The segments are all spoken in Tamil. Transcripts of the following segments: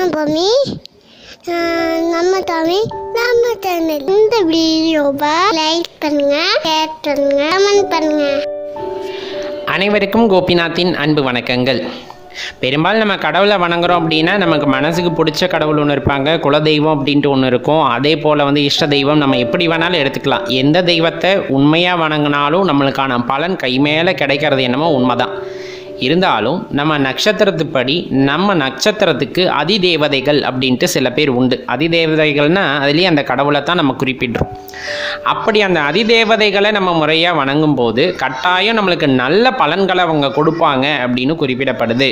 நான் பூமி. நம்ம தமிழ் நம்ம சேனல். இந்த வீடியோவை லைக் பண்ணுங்க, ஷேர் பண்ணுங்க, கமெண்ட் பண்ணுங்க. அனைவருக்கும் கோபிநாத்தின் அன்பு வணக்கங்கள். பெரும்பாலும் நம்ம கடவுளை வணங்குறோம் அப்படின்னா நமக்கு மனசுக்கு பிடிச்ச கடவுள் ஒன்று இருப்பாங்க, குலதெய்வம் அப்படின்ட்டு ஒன்று இருக்கும். அதே போல் இஷ்ட தெய்வம் நம்ம எப்படி வேணாலும் எடுத்துக்கலாம். எந்த தெய்வத்தை உண்மையாக வணங்கினாலும் நம்மளுக்கான பலன் கை மேலே கிடைக்கிறது என்னமோ உண்மைதான். இருந்தாலும் நம்ம நட்சத்திரத்துப்படி நம்ம நட்சத்திரத்துக்கு அதிதேவதைகள் அப்படின்ட்டு சில பேர் உண்டு. அதிதேவதைகள்னால் அதுலேயே அந்த கடவுளை தான் நம்ம குறிப்பிடுறோம். அப்படி அந்த அதிதேவதைகளை நம்ம முறையாக வணங்கும் போது கட்டாயம் நம்மளுக்கு நல்ல பலன்களை அவங்க கொடுப்பாங்க அப்படின்னு குறிப்பிடப்படுது.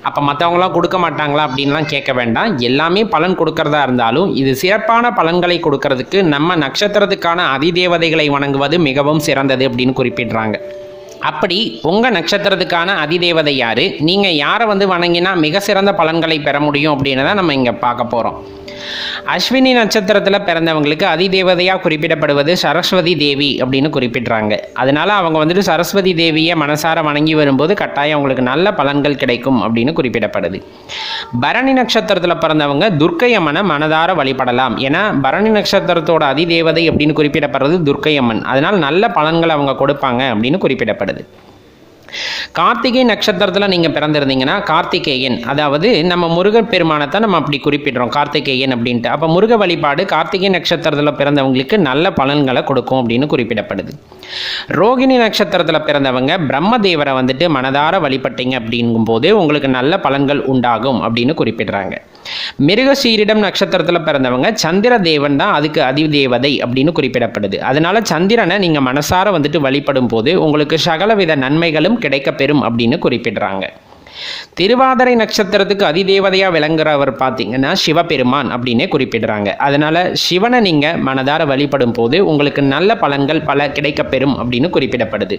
அப்போ மற்றவங்களாம் கொடுக்க மாட்டாங்களா அப்படின்லாம் கேட்க வேண்டாம். எல்லாமே பலன் கொடுக்கறதா இருந்தாலும் இது சிறப்பான பலன்களை கொடுக்கறதுக்கு நம்ம நட்சத்திரத்துக்கான அதிதேவதைகளை வணங்குவது மிகவும் சிறந்தது அப்படின்னு குறிப்பிடுறாங்க. அப்படி உங்கள் நட்சத்திரத்துக்கான அதிதேவதை யார், நீங்கள் யாரை வணங்கினா மிக சிறந்த பலன்களை பெற முடியும் அப்படின்னு தான் நம்ம இங்கே பார்க்க போகிறோம். அஸ்வினி நட்சத்திரத்தில் பிறந்தவங்களுக்கு அதிதேவதையாக குறிப்பிடப்படுவது சரஸ்வதி தேவி அப்படின்னு குறிப்பிட்றாங்க. அதனால் அவங்க சரஸ்வதி தேவியை மனசார வணங்கி வரும்போது கட்டாயம் அவங்களுக்கு நல்ல பலன்கள் கிடைக்கும் அப்படின்னு குறிப்பிடப்படுது. பரணி நட்சத்திரத்தில் பிறந்தவங்க துர்க்கை அம்மனை மனதார வழிபடலாம். ஏன்னா பரணி நட்சத்திரத்தோட அதிதேவதை அப்படின்னு குறிப்பிடப்படுறது துர்க்கை அம்மன். அதனால் நல்ல பலன்களை அவங்க கொடுப்பாங்க அப்படின்னு குறிப்பிடப்படுது. கார்த்திகை நட்சத்திரத்தில் நீங்கள் பிறந்திருந்தீங்கன்னா கார்த்திகேயன், அதாவது நம்ம முருகன் பெருமானத்தை நம்ம அப்படி குறிப்பிடுறோம் கார்த்திகேயன் அப்படின்ட்டு. அப்போ முருக வழிபாடு கார்த்திகை நட்சத்திரத்தில் பிறந்தவங்களுக்கு நல்ல பலன்களை கொடுக்கும் அப்படின்னு குறிப்பிடப்படுது. ரோகிணி நட்சத்திரத்தில் பிறந்தவங்க பிரம்மதேவரை மனதார வழிபட்டீங்க அப்படிங்கும்போது உங்களுக்கு நல்ல பலன்கள் உண்டாகும் அப்படின்னு குறிப்பிடுறாங்க. மிருகசீரிடம் நட்சத்திரத்தில் பிறந்தவங்க சந்திர தேவன் தான் அதுக்கு அதிதேவதை அப்படின்னு குறிப்பிடப்படுது. அதனால சந்திரனை நீங்கள் மனசார வழிபடும் போது உங்களுக்கு சகலவித நன்மைகளும் கிடைக்கப்பெறும் அப்படின்னு குறிப்பிடுறாங்க. திருவாதிரை நட்சத்திரத்துக்கு அதிதேவதையாக விளங்குறவர் பார்த்தீங்கன்னா சிவபெருமான் அப்படின்னே குறிப்பிடுறாங்க. அதனால சிவனை நீங்கள் மனதார வழிபடும் போது உங்களுக்கு நல்ல பலன்கள் பல கிடைக்கப்பெறும் அப்படின்னு குறிப்பிடப்படுது.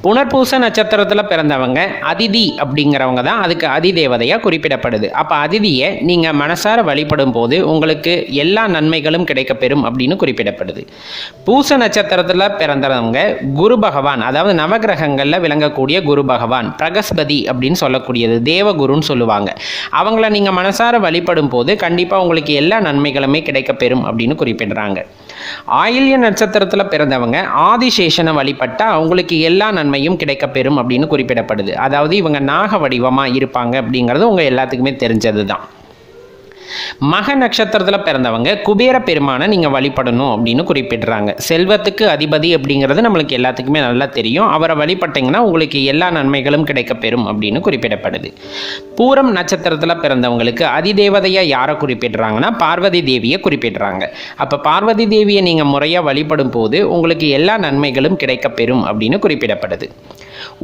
புனர்பூச நட்சத்திரத்தில் பிறந்தவங்க அதிதி அப்படிங்கிறவங்க தான் அதுக்கு அதிதேவதையாக குறிப்பிடப்படுது. அப்போ அதிதியை நீங்கள் மனசார வழிபடும் போது உங்களுக்கு எல்லா நன்மைகளும் கிடைக்கப்பெறும் அப்படின்னு குறிப்பிடப்படுது. பூச நட்சத்திரத்தில் பிறந்தவங்க குரு பகவான், அதாவது நவகிரகங்களில் விளங்கக்கூடிய குரு பகவான் பிரகஸ்பதி அப்படின்னு சொல்லக்கூடியது தேவகுருன்னு சொல்லுவாங்க. அவங்கள நீங்கள் மனசார வழிபடும் போது கண்டிப்பாக உங்களுக்கு எல்லா நன்மைகளுமே கிடைக்கப்பெறும் அப்படின்னு குறிப்பிடுறாங்க. ஆயில்ய நட்சத்திரத்தில் பிறந்தவங்க ஆதிசேஷனை வழிபட்டால் அவங்களுக்கு எல்லா நன்மையும் கிடைக்கப்பெறும் அப்படின்னு குறிப்பிடப்படுது. அதாவது இவங்க நாக வடிவமாக இருப்பாங்க அப்படிங்கிறது உங்கள் எல்லாத்துக்குமே தெரிஞ்சது தான். மக நட்சத்திரத்தில் பிறந்தவங்க குபேர பெருமானை நீங்கள் வழிபடணும் அப்படின்னு குறிப்பிடுறாங்க. செல்வத்துக்கு அதிபதி அப்படிங்கிறது நம்மளுக்கு எல்லாத்துக்குமே நல்லா தெரியும். அவரை வழிபட்டிங்கன்னா உங்களுக்கு எல்லா நன்மைகளும் கிடைக்கப்பெறும் அப்படின்னு குறிப்பிடப்படுது. பூரம் நட்சத்திரத்தில் பிறந்தவங்களுக்கு அதிதேவதையாக யாரை குறிப்பிடுறாங்கன்னா பார்வதி தேவியை குறிப்பிடுறாங்க. அப்போ பார்வதி தேவியை நீங்கள் முறையாக வழிபடும் போது உங்களுக்கு எல்லா நன்மைகளும் கிடைக்கப்பெறும் அப்படின்னு குறிப்பிடப்படுது.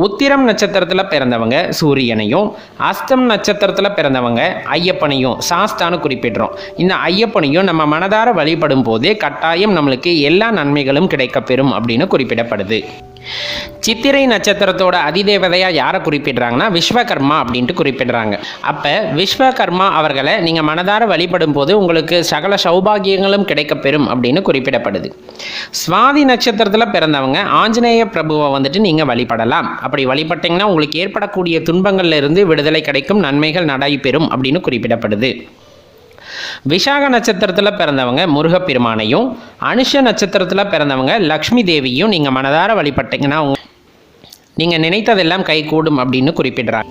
உத்திரம் நட்சத்திரத்தில் பிறந்தவங்க சூரியனையும், அஸ்தம் நட்சத்திரத்தில் பிறந்தவங்க ஐயப்பனையும் சாஸ்தான்னு குறிப்பிடுறோம். இந்த ஐயப்பனையும் நம்ம மனதார வழிபடும் போதே கட்டாயம் நம்மளுக்கு எல்லா நன்மைகளும் கிடைக்கப்பெறும் அப்படின்னு குறிப்பிடப்படுது. சித்திரை நட்சத்திரத்தோட அதிதேவதையாக யாரை குறிப்பிடுறாங்கன்னா விஸ்வகர்மா அப்படின்ட்டு குறிப்பிடுறாங்க. அப்போ விஸ்வகர்மா அவர்களை நீங்கள் மனதார வழிபடும் போது உங்களுக்கு சகல சௌபாகியங்களும் கிடைக்கப்பெறும் அப்படின்னு குறிப்பிடப்படுது. சுவாதி நட்சத்திரத்தில் பிறந்தவங்க ஆஞ்சநேய பிரபுவை நீங்கள் வழிபடலாம். அப்படி வழிபட்டிங்கன்னா உங்களுக்கு ஏற்படக்கூடிய துன்பங்கள்ல இருந்து விடுதலை கிடைக்கும், நன்மைகள் நடைபெறும் அப்படின்னு குறிப்பிடப்படுது. விசாக நட்சத்திரத்தில் பிறந்தவங்க முருகப்பெருமானையும், அனுஷ நட்சத்திரத்தில் பிறந்தவங்க லக்ஷ்மி தேவியும் நீங்கள் மனதார வழிபட்டிங்கன்னா நீங்கள் நினைத்ததெல்லாம் கைகூடும் அப்படின்னு குறிப்பிடுறாங்க.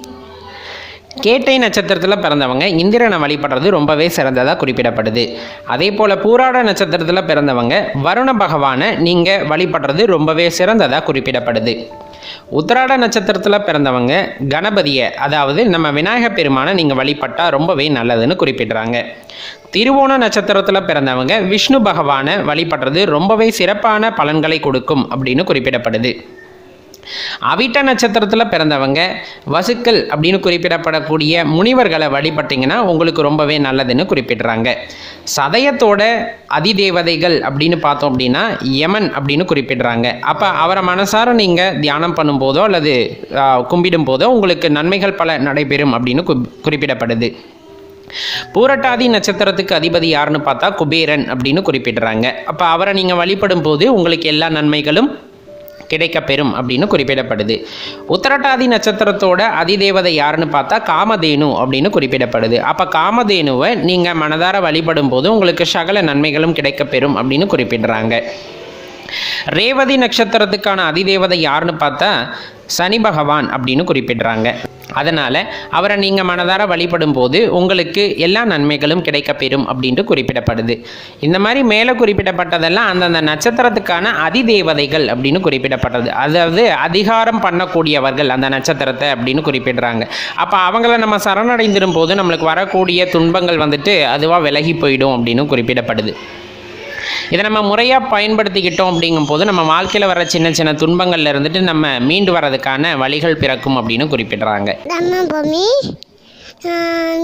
கேட்டை நட்சத்திரத்தில் பிறந்தவங்க இந்திரனை வழிபடுறது ரொம்பவே சிறந்ததாக குறிப்பிடப்படுது. அதே போல் பூராட நட்சத்திரத்தில் பிறந்தவங்க வருண பகவானை நீங்கள் வழிபடுறது ரொம்பவே சிறந்ததாக குறிப்பிடப்படுது. உத்திராட நட்சத்திரத்தில் பிறந்தவங்க கணபதியை, அதாவது நம்ம விநாயகர் பெருமானை நீங்கள் வழிபட்டால் ரொம்பவே நல்லதுன்னு குறிப்பிடுறாங்க. திருவோண நட்சத்திரத்தில் பிறந்தவங்க விஷ்ணு பகவானை வழிபடுறது ரொம்பவே சிறப்பான பலன்களை கொடுக்கும் அப்படின்னு குறிப்பிடப்படுது. அவிட்ட நட்சத்திரத்தில் பிறந்தவங்க வசுக்கள் அப்படின்னு குறிப்பிடப்படக்கூடிய முனிவர்களை வழிபட்டிங்கன்னா உங்களுக்கு ரொம்பவே நல்லதுன்னு குறிப்பிடுறாங்க. சதயத்தோட அதிதேவதைகள் அப்படின்னு பார்த்தோம் அப்படின்னா யமன் அப்படின்னு குறிப்பிடுறாங்க. அப்போ அவரை மனசார நீங்கள் தியானம் பண்ணும்போதோ அல்லது கும்பிடும் போதோ உங்களுக்கு நன்மைகள் பல நடைபெறும் அப்படின்னு குறிப்பிடப்படுது. பூரட்டாதி நட்சத்திரத்துக்கு அதிபதி யாருன்னு பார்த்தா குபேரன் அப்படின்னு குறிப்பிடுறாங்க. அப்போ அவரை நீங்கள் வழிபடும் போது உங்களுக்கு எல்லா நன்மைகளும் கிடைக்கப்பெறும் அப்படின்னு குறிப்பிடப்படுது. உத்திரட்டாதி நட்சத்திரத்தோட அதிதேவதை யாருன்னு பார்த்தா காமதேனு அப்படின்னு குறிப்பிடப்படுது. அப்போ காமதேனுவை நீங்கள் மனதார வழிபடும் போது உங்களுக்கு சகல நன்மைகளும் கிடைக்கப்பெறும் அப்படின்னு குறிப்பிடுறாங்க. ரேவதி நட்சத்திரத்துக்கான அதிதேவதை யாருன்னு பார்த்தா சனி பகவான் அப்படின்னு குறிப்பிடுறாங்க. அதனால் அவரை நீங்கள் மனதார வழிபடும் போது உங்களுக்கு எல்லா நன்மைகளும் கிடைக்கப்பெறும் அப்படின்ட்டு குறிப்பிடப்படுது. இந்த மாதிரி மேலே குறிப்பிடப்பட்டதெல்லாம் அந்தந்த நட்சத்திரத்துக்கான அதிதேவதைகள் அப்படின்னு குறிப்பிடப்பட்டது. அதாவது அதிகாரம் பண்ணக்கூடியவர்கள் அந்த நட்சத்திரத்தை அப்படின்னு குறிப்பிடுறாங்க. அப்போ அவங்கள நம்ம சரணடைந்திடும் போது நம்மளுக்கு வரக்கூடிய துன்பங்கள் வந்துட்டு அதுவாக விலகி போயிடும் அப்படின்னு குறிப்பிடப்படுது. இதை நம்ம முறையாக பயன்படுத்திக்கிட்டோம் அப்படிங்கும் போது நம்ம வாழ்க்கையில் வர சின்ன சின்ன துன்பங்கள்ல இருந்துட்டு நம்ம மீண்டு வர்றதுக்கான வழிகள் பிறக்கும் அப்படின்னு குறிப்பிடுறாங்க. நம்ம பூமி,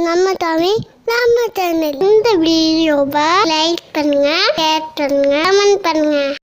நம்ம தமிழ், நம்ம சேனல். இந்த வீடியோவை லைக் பண்ணுங்க, ஷேர் பண்ணுங்க, கமெண்ட் பண்ணுங்க.